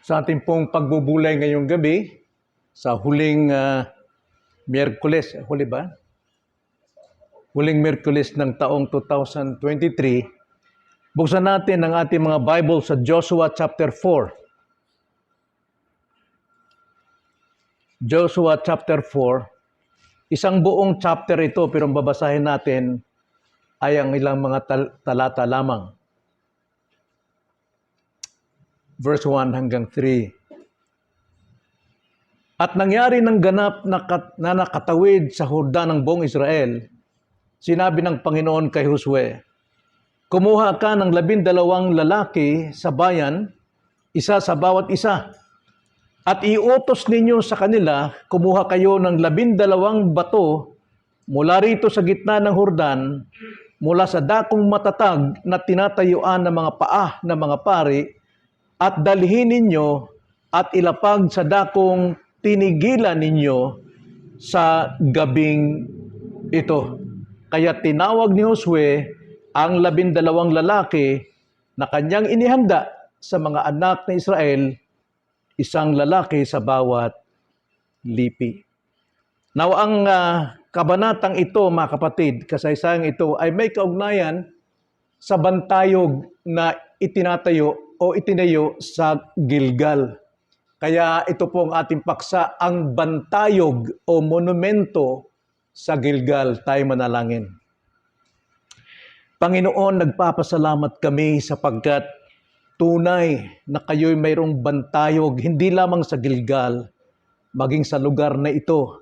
Sa ating pong pagbubulay ngayong gabi, sa huling Miyerkules, huli ba? Huling Miyerkules ng taong 2023, buksan natin ang ating mga Bible sa Joshua chapter 4. Joshua chapter 4, isang buong chapter ito pero ang babasahin natin ay ang ilang mga talata lamang. Verse 1 hanggang 3. At nangyari ng ganap na nakatawid sa Hordan ng buong Israel, sinabi ng Panginoon kay Josue, kumuha ka ng 12 lalaki sa bayan, isa sa bawat isa, at iutos ninyo sa kanila, kumuha kayo ng 12 bato mula rito sa gitna ng Hordan, mula sa dakong matatag na tinatayuan ng mga paa ng mga pari, at dalhin ninyo at ilapag sa dakong tinigilan ninyo sa gabing ito. Kaya tinawag ni Josue ang 12 lalaki na kanyang inihanda sa mga anak ng Israel, isang lalaki sa bawat lipi. Now, ang kabanatang ito, mga kapatid, kasaysayang ito, ay may kaugnayan sa bantayog na itinayo sa Gilgal. Kaya ito po ang ating paksa, ang bantayog o monumento sa Gilgal. Tayo manalangin. Panginoon, nagpapasalamat kami sapagkat tunay na kayo'y mayroong bantayog, hindi lamang sa Gilgal, maging sa lugar na ito.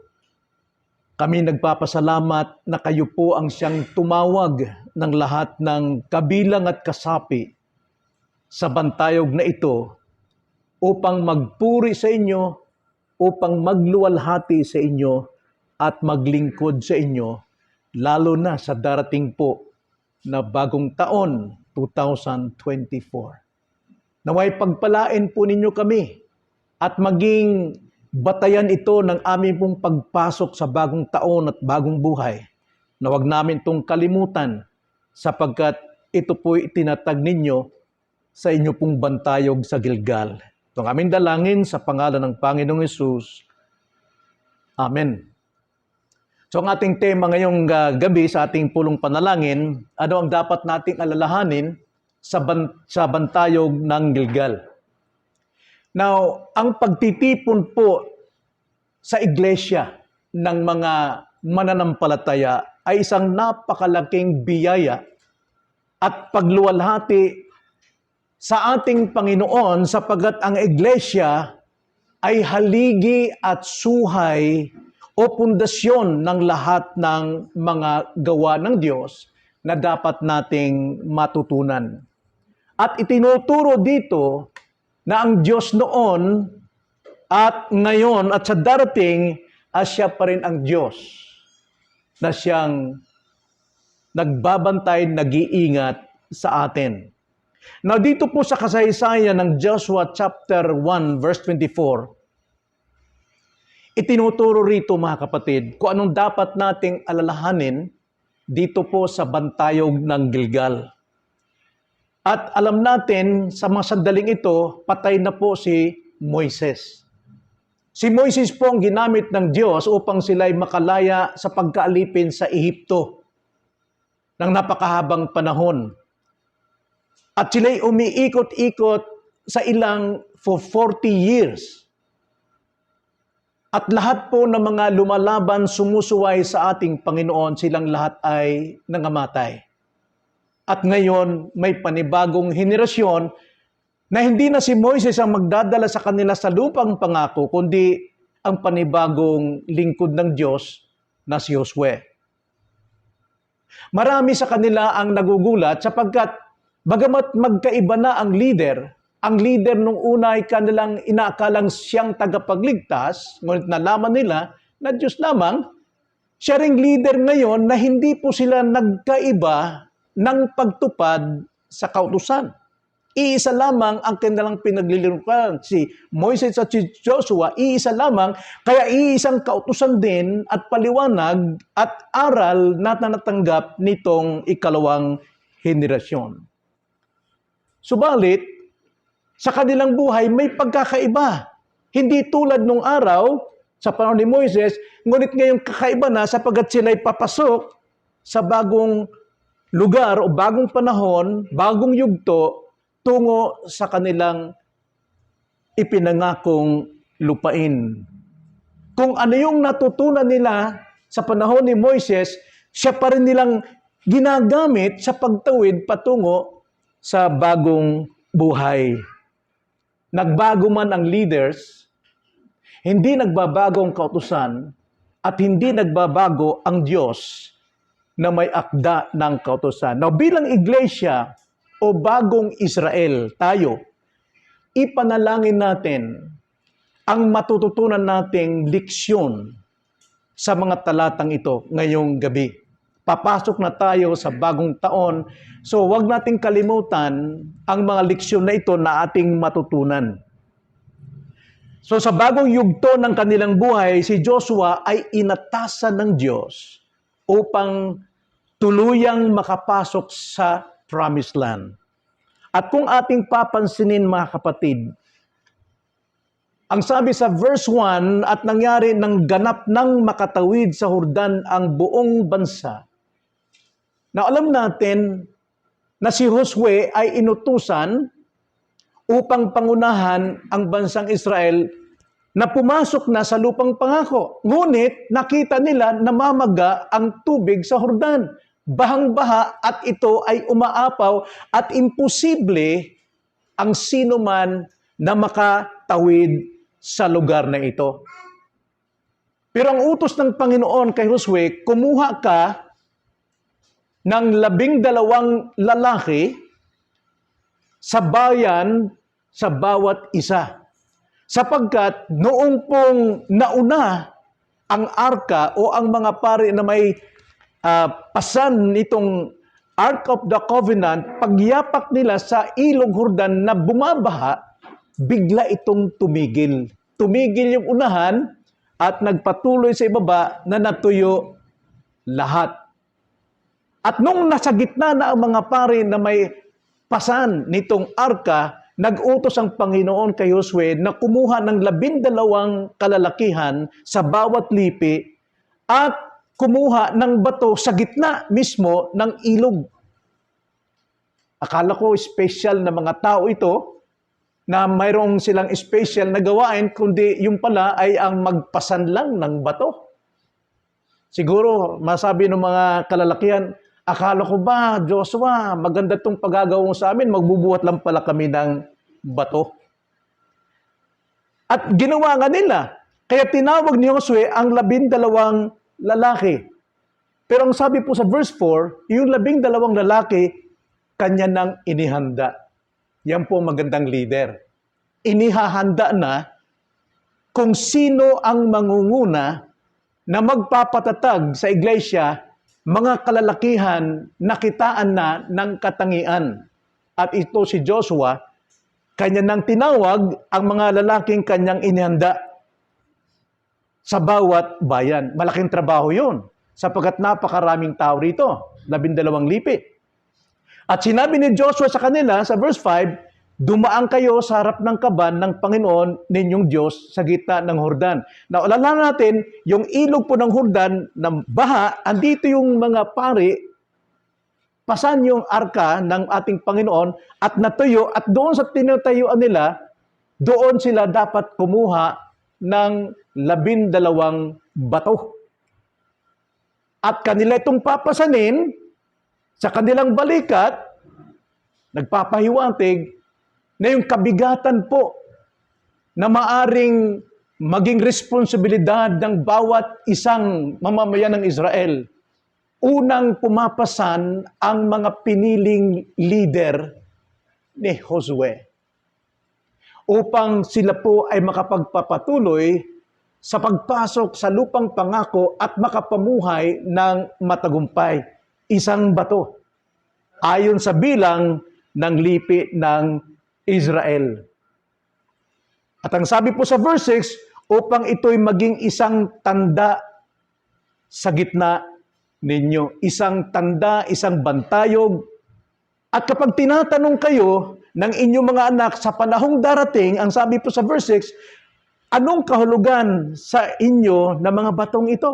Kami nagpapasalamat na kayo po ang siyang tumawag ng lahat ng kabilang at kasapi sa bantayog na ito upang magpuri sa inyo, upang magluwalhati sa inyo at maglingkod sa inyo, lalo na sa darating po na bagong taon, 2024. Naway pagpalain po ninyo kami at maging batayan ito ng aming pong pagpasok sa bagong taon at bagong buhay, na wag namin itong kalimutan sapagkat ito po'y itinatag ninyo sa inyo pong bantayog sa Gilgal. Itong aming dalangin sa pangalan ng Panginoong Hesus. Amen. So ang ating tema ngayong gabi sa ating pulong panalangin, ano ang dapat nating alalahanin sa bantayog ng Gilgal? Now, ang pagtitipon po sa iglesia ng mga mananampalataya ay isang napakalaking biyaya at pagluwalhati sa ating Panginoon sapagkat ang iglesia ay haligi at suhay o pundasyon ng lahat ng mga gawa ng Diyos na dapat nating matutunan. At itinuturo dito na ang Diyos noon at ngayon at sa darating ay siya pa rin ang Diyos na siyang nagbabantay, nag-iingat sa atin. Now, dito po sa kasaysayan ng Joshua chapter 1 verse 24, itinuturo rito mga kapatid kung anong dapat nating alalahanin dito po sa bantayog ng Gilgal. At alam natin sa mga sandaling ito, patay na po si Moises. Si Moises po ang ginamit ng Diyos upang sila'y makalaya sa pagkaalipin sa Ehipto ng napakahabang panahon. At sila'y umiikot-ikot sa ilang for 40 years. At lahat po ng mga lumalaban, sumusuway sa ating Panginoon, silang lahat ay nangamatay. At ngayon, may panibagong henerasyon na hindi na si Moises ang magdadala sa kanila sa lupang pangako, kundi ang panibagong lingkod ng Diyos na si Josue. Marami sa kanila ang nagugulat sapagkat bagamat magkaiba na ang leader nung una ay kanilang inaakalang siyang tagapagligtas, ngunit nalaman nila na Diyos lamang, siya ring leader ngayon na hindi po sila nagkaiba ng pagtupad sa kautusan. Iisa lamang ang kanilang pinaglilingkuran, si Moises at si Joshua, iisa lamang, kaya iisang kautusan din at paliwanag at aral na natanggap nitong ikalawang henerasyon. Subalit, sa kanilang buhay may pagkakaiba. Hindi tulad nung araw, sa panahon ni Moises, ngunit ngayong kakaiba na sapagkat sila'y papasok sa bagong lugar o bagong panahon, bagong yugto, tungo sa kanilang ipinangakong lupain. Kung ano yung natutunan nila sa panahon ni Moises, siya pa rin nilang ginagamit sa pagtawid patungo sa bagong buhay. Nagbago man ang leaders, hindi nagbabago ang kautusan, at hindi nagbabago ang Diyos na may akda ng kautusan. Now, bilang iglesia o bagong Israel, tayo, ipanalangin natin ang matututunan nating leksyon sa mga talatang ito ngayong gabi. Papasok na tayo sa bagong taon, so huwag nating kalimutan ang mga leksyon na ito na ating matutunan. So sa bagong yugto ng kanilang buhay, si Joshua ay inatasan ng Diyos upang tuluyang makapasok sa Promised Land. At kung ating papansinin mga kapatid, ang sabi sa verse 1, at nangyari ng ganap ng makatawid sa Jordan ang buong bansa. Na alam natin na si Josue ay inutusan upang pangunahan ang bansang Israel na pumasok na sa lupang pangako. Ngunit nakita nila namamaga ang tubig sa Jordan. Bahang-baha at ito ay umaapaw at imposible ang sino man na makatawid sa lugar na ito. Pero ang utos ng Panginoon kay Josue, kumuha ka ng 12 lalaki sa bayan sa bawat isa. Sapagkat noong pong nauna ang arka o ang mga pari na may pasan nitong Ark of the Covenant, pagyapak nila sa ilog Jordan na bumabaha, bigla itong tumigil. Tumigil yung unahan at nagpatuloy sa ibaba na natuyo lahat. At nung nasa gitna na ang mga pari na may pasan nitong arka, nag-utos ang Panginoon kay Josue na kumuha ng 12 kalalakihan sa bawat lipi at kumuha ng bato sa gitna mismo ng ilog. Akala ko special na mga tao ito na mayroong silang special na gawain, kundi yung pala ay ang magpasan lang ng bato. Siguro, masabi ng mga kalalakihan, akala ko ba, Joshua, maganda itong paggagawa mo sa amin, magbubuhat lang pala kami ng bato. At ginawa nga nila. Kaya tinawag ni Josue ang 12 lalaki. Pero ang sabi po sa verse 4, yung 12 lalaki, kanya nang inihanda. Yan po magandang leader. Inihahanda na kung sino ang mangunguna na magpapatatag sa iglesia, mga kalalakihan nakitaan na ng katangian. At ito si Joshua, kanya nang tinawag ang mga lalaking kanyang inihanda sa bawat bayan. Malaking trabaho yun, sapagkat napakaraming tao rito, 12 lipi. At sinabi ni Joshua sa kanila, sa verse 5, dumaan kayo sa harap ng kaban ng Panginoon ninyong Diyos sa gitna ng Jordan. Now, alala natin, yung ilog po ng Jordan, ng baha, andito yung mga pari, pasan yung arka ng ating Panginoon at natuyo, at doon sa tinatayuan nila, doon sila dapat kumuha ng 12 bato. At kanila itong papasanin sa kanilang balikat, nagpapahiwatig na yung kabigatan po na maaring maging responsibilidad ng bawat isang mamamayan ng Israel. Unang pumapasan ang mga piniling leader ni Josue upang sila po ay makapagpapatuloy sa pagpasok sa lupang pangako at makapamuhay ng matagumpay. Isang bato ayon sa bilang ng lipi ng Israel. At ang sabi po sa verse 6, upang ito'y maging isang tanda sa gitna ninyo. Isang tanda, isang bantayog. At kapag tinatanong kayo ng inyong mga anak sa panahong darating, ang sabi po sa verse 6, anong kahulugan sa inyo na mga batong ito?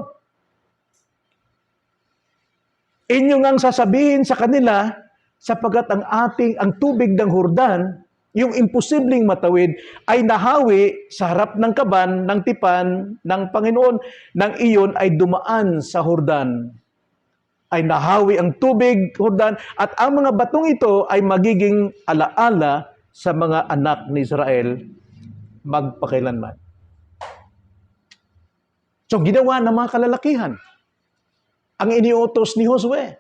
Inyo ngang sasabihin sa kanila, sapagkat ang tubig ng Jordan, yung imposibleng matawid, ay nahawi sa harap ng kaban, ng tipan, ng Panginoon, nang iyon ay dumaan sa Jordan. Ay nahawi ang tubig, Jordan, at ang mga batong ito ay magiging alaala sa mga anak ni Israel magpakailanman. So ginawa ng mga kalalakihan ang iniutos ni Josue,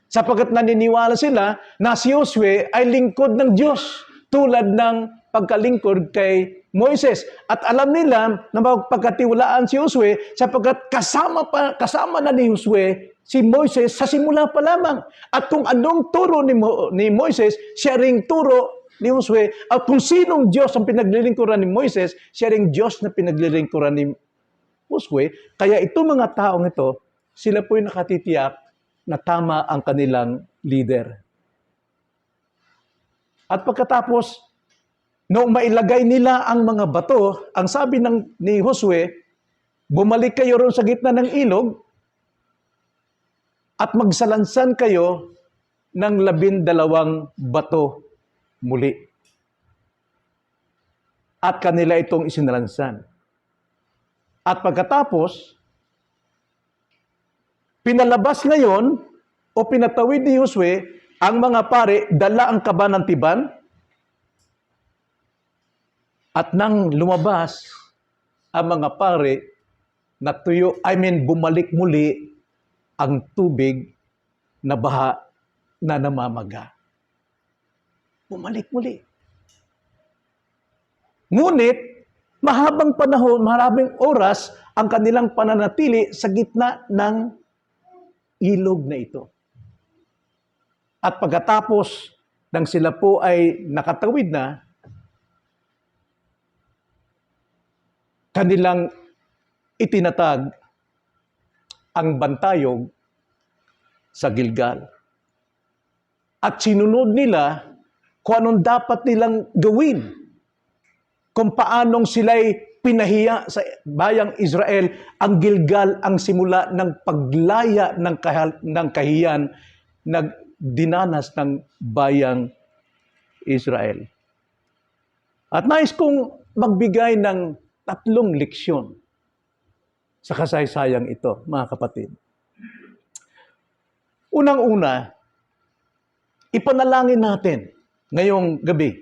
sapagkat naniniwala sila na si Josue ay lingkod ng Diyos tulad ng pagkalingkod kay Moises. At alam nila na magpagkatiwalaan si Josue sapagkat kasama na ni Josue si Moises sa simula pa lamang. At kung anong turo ni Moises, siya ring turo ni Josue. At kung sinong Diyos ang pinaglilingkuran ni Moises, siya ring Diyos na pinaglilingkuran ni Josue. Kaya itong mga taong ito, sila po'y nakatitiyak na tama ang kanilang leader. At pagkatapos, noong mailagay nila ang mga bato, ang sabi ni Josue, bumalik kayo roon sa gitna ng ilog at magsalansan kayo ng 12 bato muli. At kanila itong isinalansan. At pagkatapos, pinalabas ngayon o pinatawid ni Josue ang mga pare, dala ang kaban ng tiban, at nang lumabas ang mga pare, bumalik muli ang tubig na baha na namamaga. Bumalik muli. Ngunit, mahabang panahon, maraming oras ang kanilang pananatili sa gitna ng ilog na ito. At pagkatapos nang sila po ay nakatawid na, kanilang itinatag ang bantayog sa Gilgal. At sinunod nila kung anong dapat nilang gawin. Kung paanong sila'y pinahiya sa bayang Israel, ang Gilgal ang simula ng paglaya ng kahiyan na dinanas ng bayang Israel. At nais kong magbigay ng 3 leksyon sa kasaysayang ito, mga kapatid. Unang-una, ipanalangin natin ngayong gabi.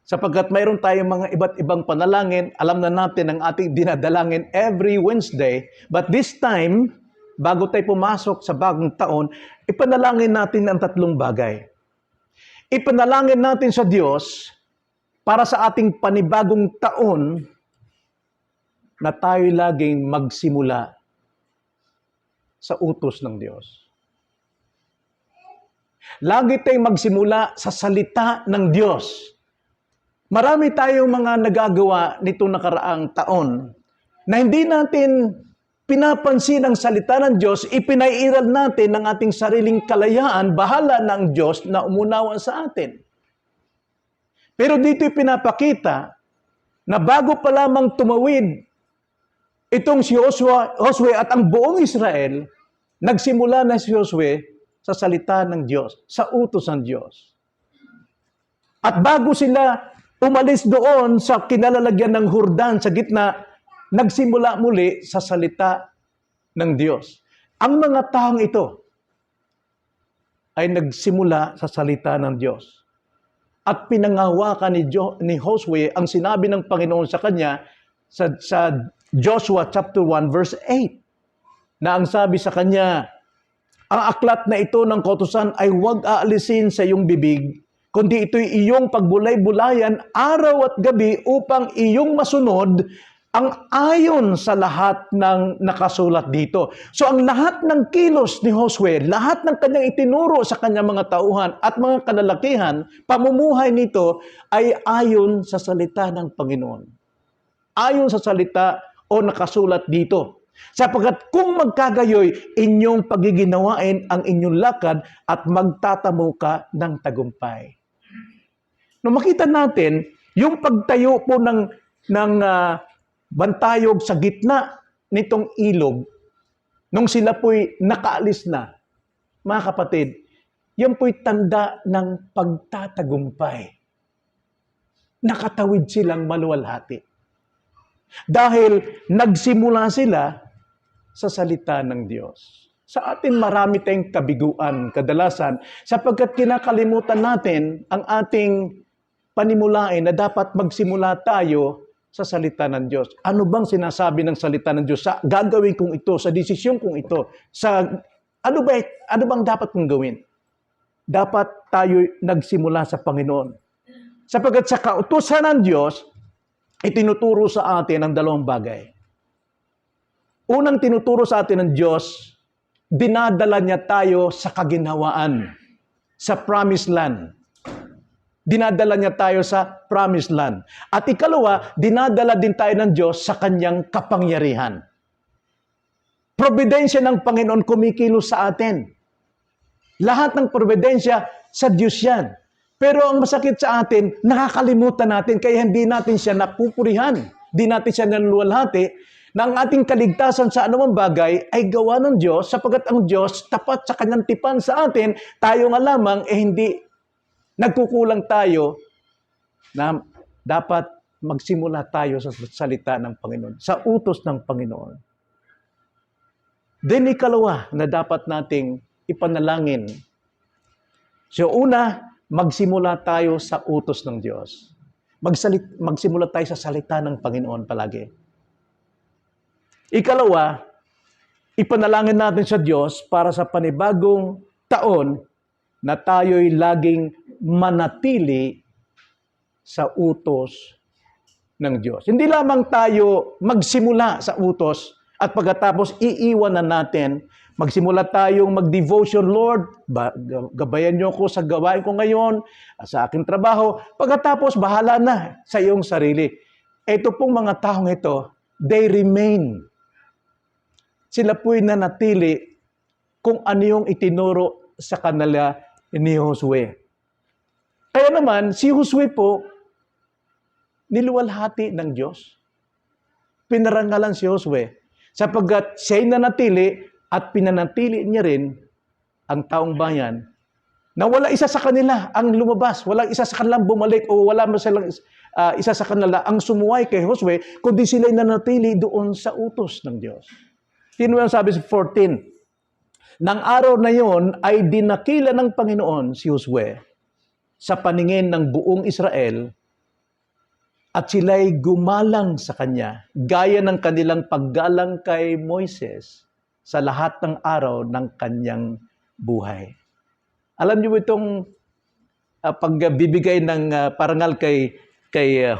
Sapagkat mayroon tayong mga iba't ibang panalangin, alam na natin ang ating dinadalangin every Wednesday, but this time, bago tayo pumasok sa bagong taon, ipanalangin natin ang 3 bagay. Ipanalangin natin sa Diyos para sa ating panibagong taon na tayo laging magsimula sa utos ng Diyos. Lagi tayong magsimula sa salita ng Diyos. Marami tayong mga nagagawa nitong nakaraang taon na hindi natin pinapansin ang salita ng Diyos, ipinairal natin ang ating sariling kalayaan, bahala ng Diyos na umunawa sa atin. Pero dito pinapakita na bago pa lamang tumawid itong si Josue at ang buong Israel, nagsimula na si Josue sa salita ng Diyos, sa utos ng Diyos. At bago sila umalis doon sa kinalalagyan ng Jordan sa gitna, nagsimula muli sa salita ng Diyos. Ang mga taong ito ay nagsimula sa salita ng Diyos. At pinangahawakan ni Josue ang sinabi ng Panginoon sa kanya sa Joshua chapter 1 verse 8, na ang sabi sa kanya, ang aklat na ito ng kautusan ay huwag aalisin sa iyong bibig, kundi ito'y iyong pagbulay-bulayan araw at gabi upang iyong masunod ang ayon sa lahat ng nakasulat dito. So ang lahat ng kilos ni Josue, lahat ng kanyang itinuro sa kanyang mga tauhan at mga kalalakihan, pamumuhay nito ay ayon sa salita ng Panginoon. Ayon sa salita o nakasulat dito. Sapagkat kung magkagayoy, inyong pagiginawain ang inyong lakad at magtatamo ka ng tagumpay. No, makita natin, yung pagtayo po ng bantayog sa gitna nitong ilog, nung sila po'y nakaalis na, mga kapatid, yan po'y tanda ng pagtatagumpay. Nakatawid silang maluwalhati. Dahil nagsimula sila sa salita ng Diyos. Sa atin marami tayong kabiguan kadalasan sapagkat kinakalimutan natin ang ating panimulain na dapat magsimula tayo sa salita ng Diyos. Ano bang sinasabi ng salita ng Diyos? Sa gagawin kong ito, sa desisyon kong ito, ano bang dapat kong gawin? Dapat tayo nagsimula sa Panginoon. Sapagkat sa kautusan ng Diyos, itinuturo sa atin ang dalawang bagay. Unang tinuturo sa atin ng Diyos, dinadala niya tayo sa kaginhawaan, sa promised land. Dinadala niya tayo sa promised land. At ikalawa, dinadala din tayo ng Diyos sa kanyang kapangyarihan. Providensya ng Panginoon kumikilos sa atin. Lahat ng providensya sa Diyos yan. Pero ang masakit sa atin, nakakalimutan natin kaya hindi natin siya napupurihan. Hindi natin siya naluwalhati na ang ating kaligtasan sa anumang bagay ay gawa ng Diyos sapagkat ang Diyos tapat sa kanyang tipan sa atin, tayo nga lamang hindi nagkukulang tayo na dapat magsimula tayo sa salita ng Panginoon, sa utos ng Panginoon. Then ikalawa na dapat nating ipanalangin. So una, magsimula tayo sa utos ng Diyos. Magsimula tayo sa salita ng Panginoon palagi. Ikalawa, ipanalangin natin sa Diyos para sa panibagong taon na tayo'y laging manatili sa utos ng Diyos. Hindi lamang tayo magsimula sa utos at pagkatapos iiwan na natin, magsimula tayong mag-devotion, Lord, gabayan niyo ako sa gawain ko ngayon, sa aking trabaho, pagkatapos bahala na sa iyong sarili. Ito pong mga taong ito, they remain. Sila po'y nanatili kung ano yung itinuro sa kanila ni Josue. Kaya naman, si Josue po, niluwalhati ng Diyos. Pinarangalan si Josue sapagkat siya'y nanatili at pinanatili niya rin ang taong bayan na wala isa sa kanila ang lumabas, wala isa sa kanilang bumalik o wala silang isa sa kanila ang sumuway kay Josue, kundi sila'y nanatili doon sa utos ng Diyos. Sino ang sabi sa 14? Nang araw na yon ay dinakila ng Panginoon si Josue sa paningin ng buong Israel at sila'y gumalang sa kanya gaya ng kanilang paggalang kay Moises sa lahat ng araw ng kanyang buhay. Alam niyo itong pagbibigay ng parangal kay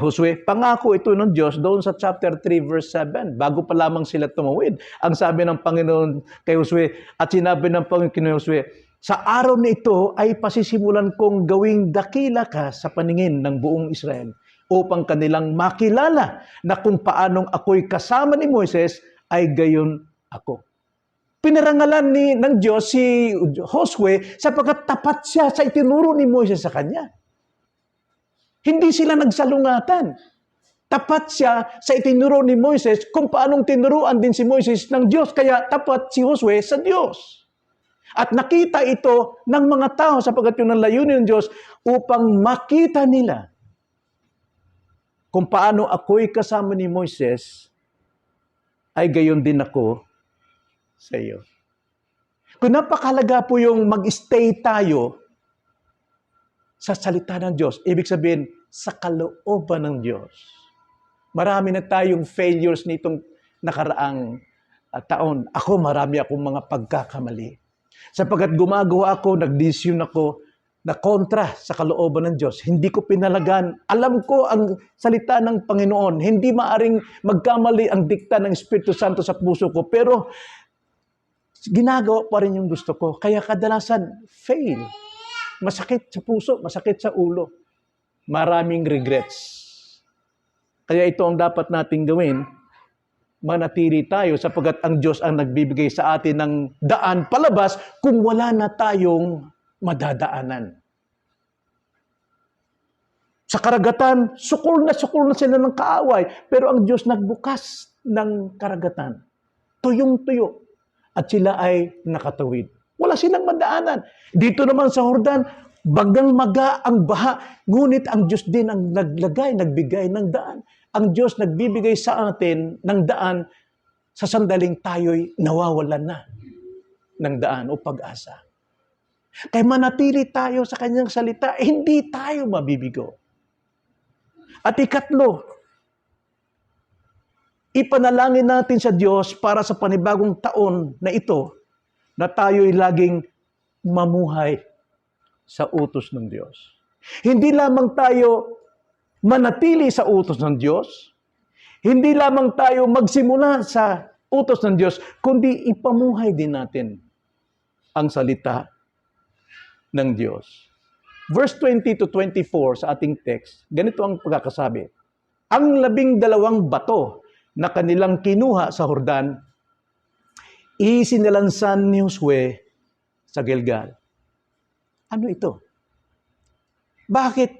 Josue, pangako ito ng Diyos doon sa chapter 3 verse 7. Bago pa lamang sila tumawid, ang sabi ng Panginoon kay Josue at sinabi ng Panginoon kay Josue, sa araw na ito ay pasisimulan kong gawing dakila ka sa paningin ng buong Israel upang kanilang makilala na kung paanong ako'y kasama ni Moises ay gayon ako. Pinarangalan ng Diyos si Josue sapagkat tapat siya sa itinuro ni Moises sa kanya. Hindi sila nagsalungatan. Tapat siya sa itinuro ni Moises kung paanong tinuruan din si Moises ng Diyos. Kaya tapat si Josue sa Diyos. At nakita ito ng mga tao sapagkat yun ang layunin ng Diyos upang makita nila kung paano ako'y kasama ni Moises ay gayon din ako sa iyo. Kung napakalaga po yung mag-stay tayo sa salita ng Diyos, ibig sabihin, sa kalooban ng Diyos. Marami na tayong failures nitong nakaraang taon. Ako, marami akong mga pagkakamali. Sapagkat gumagawa ako, nagdesisyon ako na kontra sa kalooban ng Diyos. Hindi ko pinalagan. Alam ko ang salita ng Panginoon. Hindi maaring magkamali ang dikta ng Espiritu Santo sa puso ko. Pero ginagawa pa rin yung gusto ko. Kaya kadalasan, fail. Masakit sa puso, masakit sa ulo. Maraming regrets. Kaya ito ang dapat nating gawin. Manatili tayo sapagkat ang Diyos ang nagbibigay sa atin ng daan palabas kung wala na tayong madadaanan. Sa karagatan, sukol na sila ng kaaway. Pero ang Diyos nagbukas ng karagatan. Tuyong-tuyo. At sila ay nakatawid. Wala silang madaanan. Dito naman sa Jordan, bagang maga ang baha. Ngunit ang Diyos din ang nagbigay ng daan. Ang Diyos nagbibigay sa atin ng daan sa sandaling tayo'y nawawalan na ng daan o pag-asa. Kaya manatili tayo sa kanyang salita, hindi tayo mabibigo. At ikatlo, ipanalangin natin sa Diyos para sa panibagong taon na ito na tayo'y laging mamuhay sa utos ng Diyos. Hindi lamang tayo manatili sa utos ng Diyos, hindi lamang tayo magsimula sa utos ng Diyos, kundi ipamuhay din natin ang salita ng Diyos. Verse 20 to 24 sa ating text, ganito ang pagkakasabi. Ang 12 bato na kanilang kinuha sa Jordan, isinilansan ni Josue sa Gilgal. Ano ito? Bakit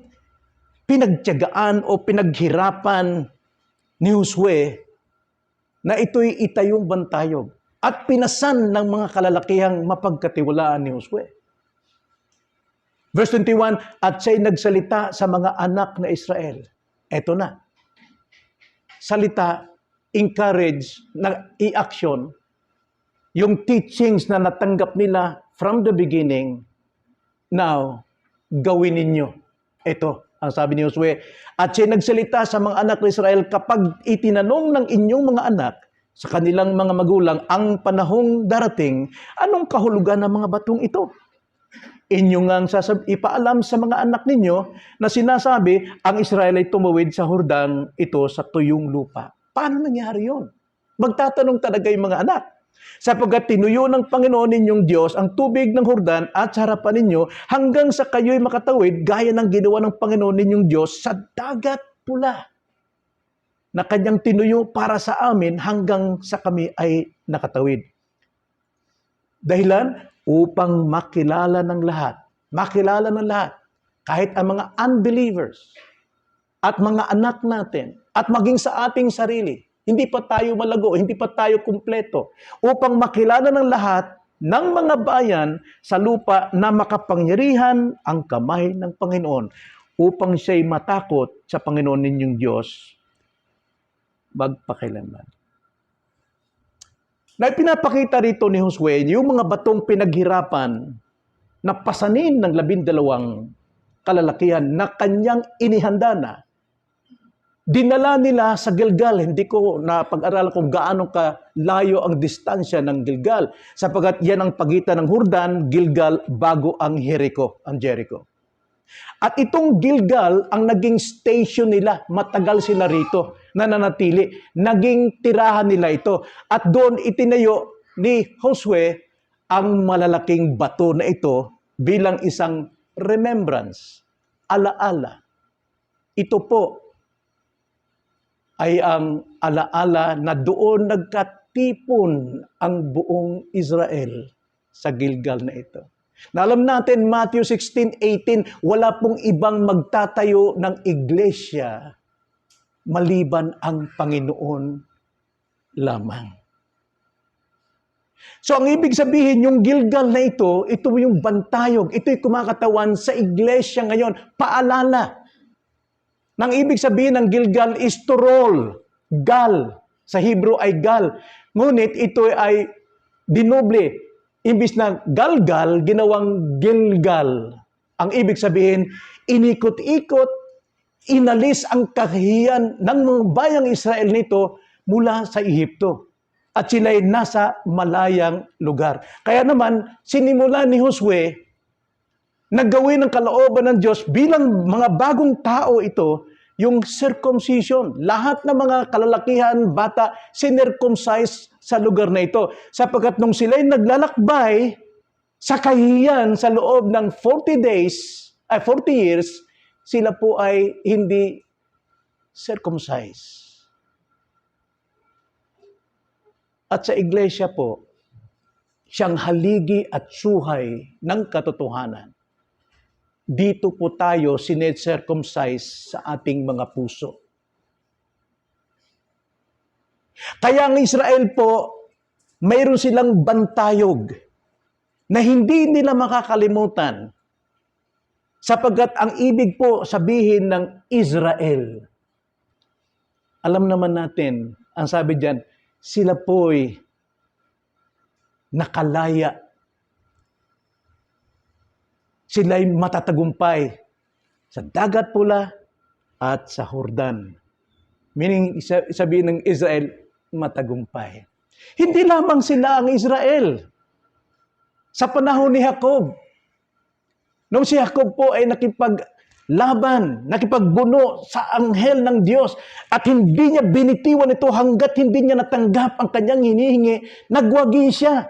pinagtiyagaan o pinaghirapan ni Josue na ito'y itayong bantayog at pinasan ng mga kalalakihang mapagkatiwalaan ni Josue? Verse 21, at siya'y nagsalita sa mga anak na Israel. Eto na. Salita, encourage, i-action, yung teachings na natanggap nila from the beginning, now, gawin ninyo. Ito, ang sabi ni Josue. At siya'y nagsalita sa mga anak ng Israel, kapag itinanong ng inyong mga anak sa kanilang mga magulang ang panahong darating, anong kahulugan ng mga batong ito? Inyo ngang ipaalam sa mga anak ninyo na sinasabi, ang Israel ay tumawid sa Jordan ito sa tuyong lupa. Paano nangyari yun? Magtatanong talaga yung mga anak. Sapagkat tinuyo ng Panginoon ninyong Diyos ang tubig ng Jordan at sa harapan ninyo hanggang sa kayo'y makatawid gaya ng ginawa ng Panginoon ninyong Diyos sa dagat pula na kanyang tinuyo para sa amin hanggang sa kami ay nakatawid. Dahilan, upang makilala ng lahat, kahit ang mga unbelievers at mga anak natin at maging sa ating sarili, hindi pa tayo malago, hindi pa tayo kumpleto, upang makilala ng lahat ng mga bayan sa lupa na makapangyarihan ang kamay ng Panginoon upang siya'y matakot sa Panginoon ninyong Diyos magpakailanman. Na ipinapakita rito ni Josue, yung mga batong pinaghirapan na pasanin ng 12 kalalakihan na kanyang inihanda na, dinala nila sa Gilgal. Hindi ko napag-aralan kung gaano kalayo ang distansya ng Gilgal, sapagkat yan ang pagitan ng Jordan, Gilgal, bago ang Jericho. At itong Gilgal ang naging station nila. Matagal sila rito nananatili. Naging tirahan nila ito. At doon itinayo ni Josue ang malalaking bato na ito bilang isang remembrance, alaala. Ito po ay ang alaala na doon nagkatipon ang buong Israel sa Gilgal na ito. Na alam natin, Matthew 16:18, wala pong ibang magtatayo ng iglesia maliban ang Panginoon lamang. So ang ibig sabihin, yung Gilgal na ito yung bantayog, ito'y kumakatawan sa iglesia ngayon, paalala. Nang ibig sabihin ng Gilgal is to roll, gal. Sa Hebrew ay gal. Ngunit ito ay dinoble. Imbis na galgal, ginawang Gilgal. Ang ibig sabihin, inikot-ikot, inalis ang kahihiyan ng mga bayang Israel nito mula sa Ehipto. At sila'y nasa malayang lugar. Kaya naman, sinimula ni Josue na gawin ng kalooban ng Diyos bilang mga bagong tao ito, yung circumcision. Lahat ng mga kalalakihan, bata, sinircumcise sa lugar na ito. Sapagkat nung sila'y naglalakbay sa kahihiyan sa loob ng 40 years, sila po ay hindi circumcised. At sa iglesia po, siyang haligi at suhay ng katotohanan. dito po tayo sinet-circumcise sa ating mga puso. Kaya ang Israel po, mayroon silang bantayog na hindi nila makakalimutan sapagkat ang ibig po sabihin ng Israel. Alam naman natin, ang sabi diyan, sila po'y nakalaya. Sila'y matatagumpay sa Dagat Pula at sa Jordan. Meaning, sabihin ng Israel, matagumpay. Hindi lamang sila ang Israel. Sa panahon ni Jacob, nung si Jacob po ay nakipaglaban, nakipagbuno sa anghel ng Diyos at hindi niya binitiwan ito hanggat hindi niya natanggap ang kanyang hinihingi, nagwagi siya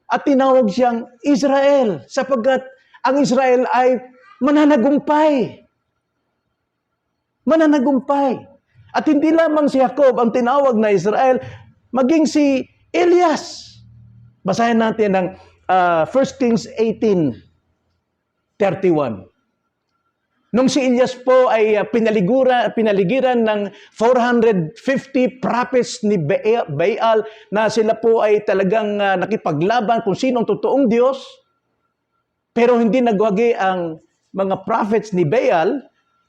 at tinawag siyang Israel sapagkat ang Israel ay mananagumpay. Mananagumpay. At hindi lamang si Jacob ang tinawag na Israel, maging si Elias. Basahin natin ang 1 Kings 18:31. Nung si Elias po ay pinaligiran ng 450 prophets ni Baal na sila po ay talagang nakipaglaban kung sino ang totoong Diyos, pero hindi nagwagi ang mga prophets ni Baal,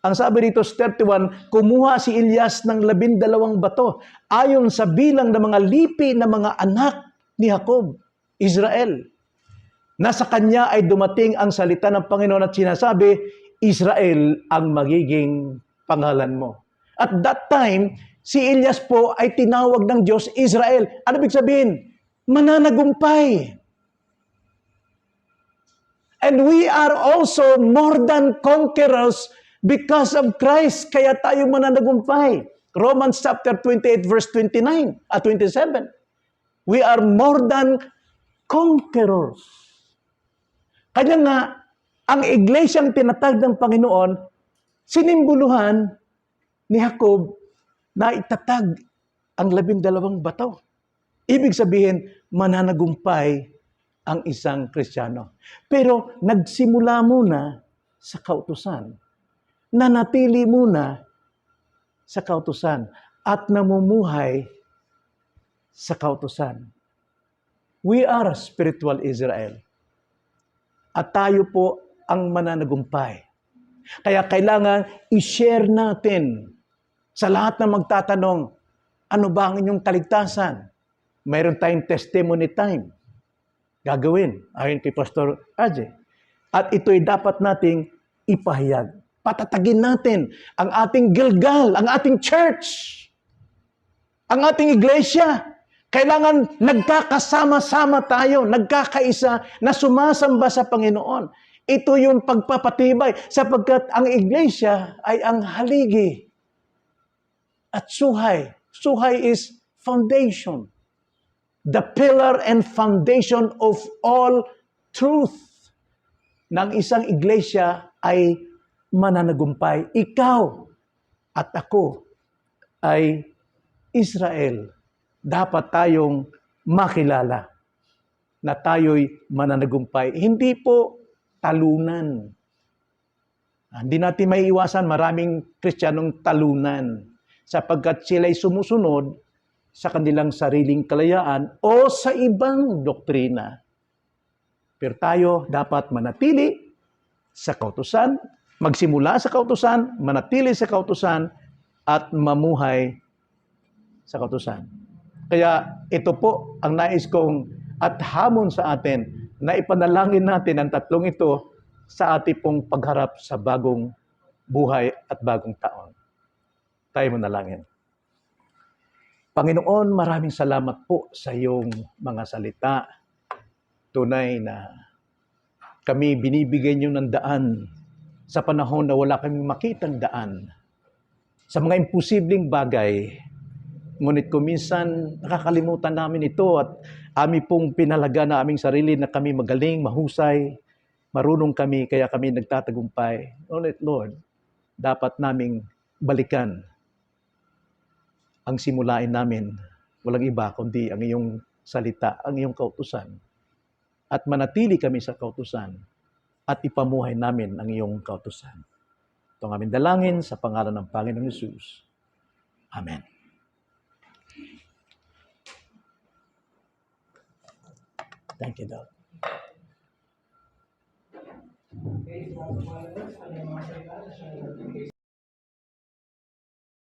ang sabi rito sa 31, kumuha si Elias ng 12 bato ayon sa bilang ng mga lipi ng mga anak ni Jacob, Israel. Nasa kanya ay dumating ang salita ng Panginoon at sinasabi, Israel ang magiging pangalan mo. At that time, si Elias po ay tinawag ng Diyos Israel. Ano ibig sabihin? Mananagumpay. And we are also more than conquerors because of Christ. Kaya tayo mananagumpay. Romans chapter 28 verse 29 at 27. We are more than conquerors. Kanya nga, ang iglesyang tinatag ng Panginoon, sinimbuluhan ni Jacob na itatag ang 12 bato. Ibig sabihin, mananagumpay ang isang Kristiyano. Pero nagsimula muna sa kautusan. Nanatili muna sa kautusan at namumuhay sa kautusan. We are a spiritual Israel. At tayo po ang mananagumpay. Kaya kailangan i-share natin sa lahat ng magtatanong, ano ba ang inyong kaligtasan? Mayroon tayong testimony time. Gagawin, ayon kay Pastor Ajay. At ito'y dapat nating ipahayag. Patatagin natin ang ating Gilgal, ang ating church, ang ating iglesia. Kailangan nagkakasama-sama tayo, nagkakaisa na sumasamba sa Panginoon. Ito yung pagpapatibay sapagkat ang iglesia ay ang haligi at suhay. Suhay is foundation. The pillar and foundation of all truth ng isang iglesia ay mananagumpay. Ikaw at ako ay Israel. Dapat tayong makilala na tayo'y mananagumpay. Hindi po talunan. Hindi natin maiiwasan maraming Kristiyanong talunan sapagkat sila'y sumusunod sa kanilang sariling kalayaan o sa ibang doktrina. Pero tayo dapat manatili sa kautusan, magsimula sa kautusan, manatili sa kautusan, at mamuhay sa kautusan. Kaya ito po ang nais kong at hamon sa atin na ipanalangin natin ang tatlong ito sa ating pong pagharap sa bagong buhay at bagong taon. Tayo manalangin. Panginoon, maraming salamat po sa iyong mga salita. Tunay na kami binibigyan niyo ng daan sa panahon na wala kaming makitang daan. Sa mga imposibleng bagay, ngunit kuminsan nakakalimutan namin ito at amin pong pinalaga na aming sarili na kami magaling, mahusay, marunong kami, kaya kami nagtatagumpay. Ngunit Lord, dapat naming balikan ang simulain namin, walang iba kundi ang iyong salita, ang iyong kautusan. At manatili kami sa kautusan at ipamuhay namin ang iyong kautusan. Ito ang aming dalangin sa pangalan ng Panginoong Hesus. Amen. Thank you, Lord.